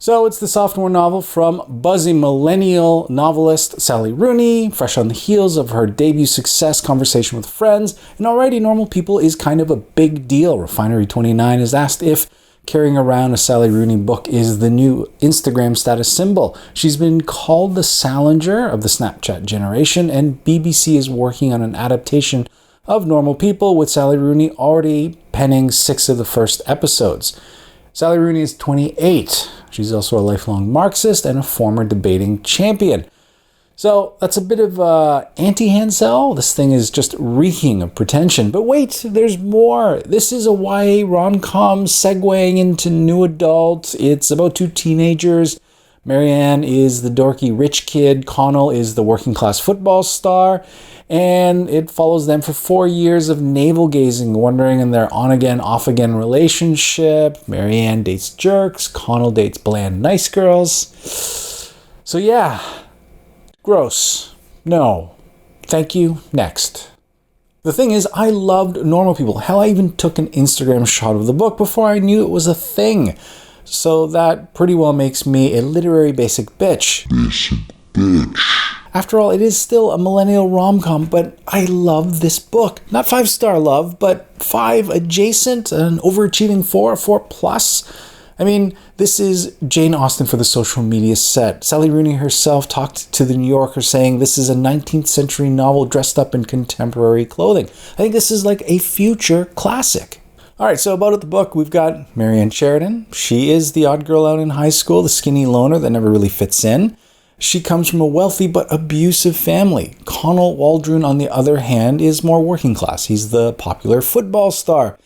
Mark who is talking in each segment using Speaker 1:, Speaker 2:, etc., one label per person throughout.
Speaker 1: So it's the sophomore novel from buzzy millennial novelist Sally Rooney, fresh on the heels of her debut success, Conversation with Friends, and already Normal People is kind of a big deal. Refinery29 is asked if carrying around a Sally Rooney book is the new Instagram status symbol. She's been called the Salinger of the Snapchat generation, and BBC is working on an adaptation of Normal People, with Sally Rooney already penning 6 of the first episodes. Sally Rooney is 28. She's also a lifelong Marxist and a former debating champion. So that's a bit of anti-Hansel. This thing is just reeking of pretension. But wait, there's more. This is a YA rom-com segueing into new adult. It's about 2 teenagers. Marianne is the dorky rich kid. Connell is the working class football star. And it follows them for 4 years of navel-gazing, wondering in their on-again, off-again relationship. Marianne dates jerks. Connell dates bland, nice girls. So yeah, gross. No. Thank you. Next. The thing is, I loved Normal People. Hell, I even took an Instagram shot of the book before I knew it was a thing. So that pretty well makes me a literary basic bitch. After all, it is still a millennial rom-com, but I love this book. Not 5-star love, but 5 adjacent, an overachieving 4, a 4+. I mean, this is Jane Austen for the social media set. Sally Rooney herself talked to the New Yorker saying this is a 19th century novel dressed up in contemporary clothing. I think this is like a future classic. All right, so about the book, we've got Marianne Sheridan. She is the odd girl out in high school, the skinny loner that never really fits in. She comes from a wealthy but abusive family. Connell Waldron, on the other hand, is more working class. He's the popular football star.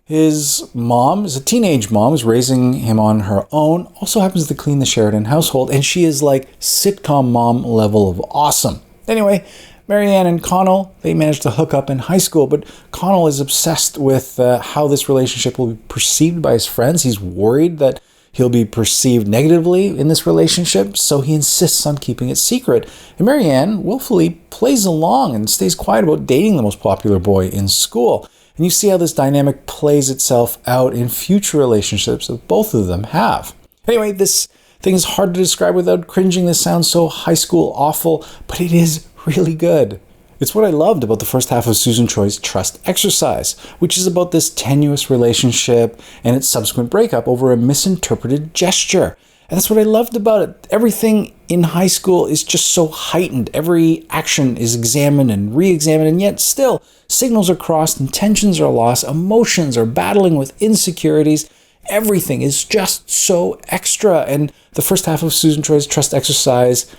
Speaker 1: His mom is a teenage mom who's raising him on her own, also happens to clean the Sheridan household, and she is like sitcom mom level of awesome. Anyway, Marianne and Connell, they managed to hook up in high school, but Connell is obsessed with how this relationship will be perceived by his friends. He's worried that he'll be perceived negatively in this relationship, so he insists on keeping it secret. And Marianne willfully plays along and stays quiet about dating the most popular boy in school. And you see how this dynamic plays itself out in future relationships that both of them have. Anyway, this thing is hard to describe without cringing. This sounds so high school awful, but it is really good. It's what I loved about the first half of Susan Choi's Trust Exercise, which is about this tenuous relationship and its subsequent breakup over a misinterpreted gesture. And that's what I loved about it. Everything in high school is just so heightened. Every action is examined and re-examined, and yet still, signals are crossed, intentions are lost, emotions are battling with insecurities. Everything is just so extra. And the first half of Susan Choi's Trust Exercise,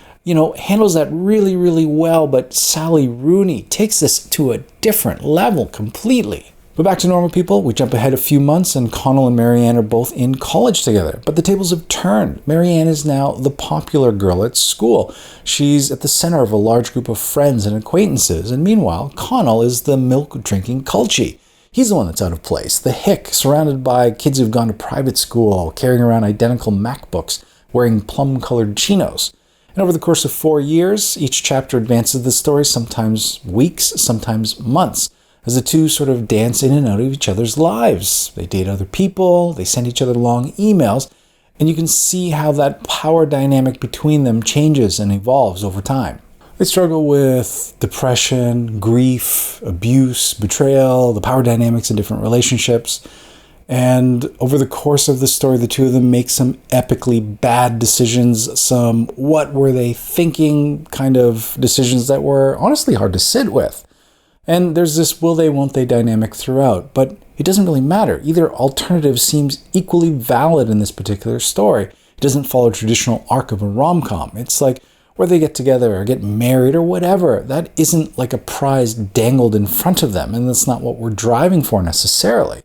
Speaker 1: handles that really, really well, but Sally Rooney takes this to a different level completely. But back to Normal People, we jump ahead a few months, and Connell and Marianne are both in college together. But the tables have turned. Marianne is now the popular girl at school. She's at the center of a large group of friends and acquaintances, and meanwhile, Connell is the milk-drinking culchie. He's the one that's out of place, the hick, surrounded by kids who've gone to private school, carrying around identical MacBooks, wearing plum-colored chinos. And over the course of 4 years, each chapter advances the story, sometimes weeks, sometimes months, as the two sort of dance in and out of each other's lives. They date other people, they send each other long emails, and you can see how that power dynamic between them changes and evolves over time. They struggle with depression, grief, abuse, betrayal, the power dynamics in different relationships. And over the course of the story, the two of them make some epically bad decisions, some what were they thinking kind of decisions that were honestly hard to sit with. And there's this will they, won't they dynamic throughout, but it doesn't really matter. Either alternative seems equally valid in this particular story. It doesn't follow a traditional arc of a rom-com. It's like where they get together or get married or whatever. That isn't like a prize dangled in front of them, and that's not what we're driving for necessarily.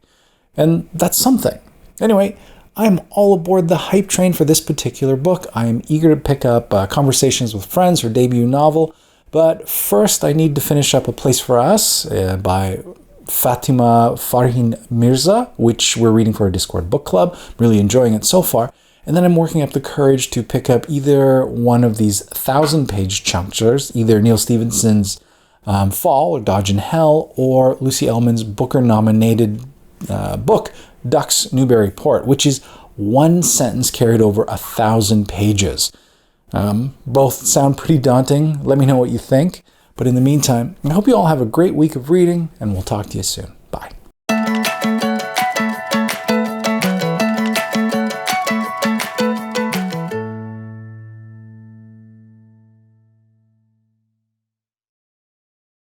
Speaker 1: And that's something. Anyway, I'm all aboard the hype train for this particular book. I am eager to pick up Conversations with Friends, her debut novel. But first, I need to finish up A Place for Us by Fatima Farhin Mirza, which we're reading for a Discord book club. Really enjoying it so far. And then I'm working up the courage to pick up either one of these 1,000-page chunksters, either Neil Stephenson's Fall or Dodge in Hell, or Lucy Ellmann's Booker-nominated book, Ducks, Newburyport, which is one sentence carried over 1,000 pages. Both sound pretty daunting. Let me know what you think. But in the meantime, I hope you all have a great week of reading, and we'll talk to you soon.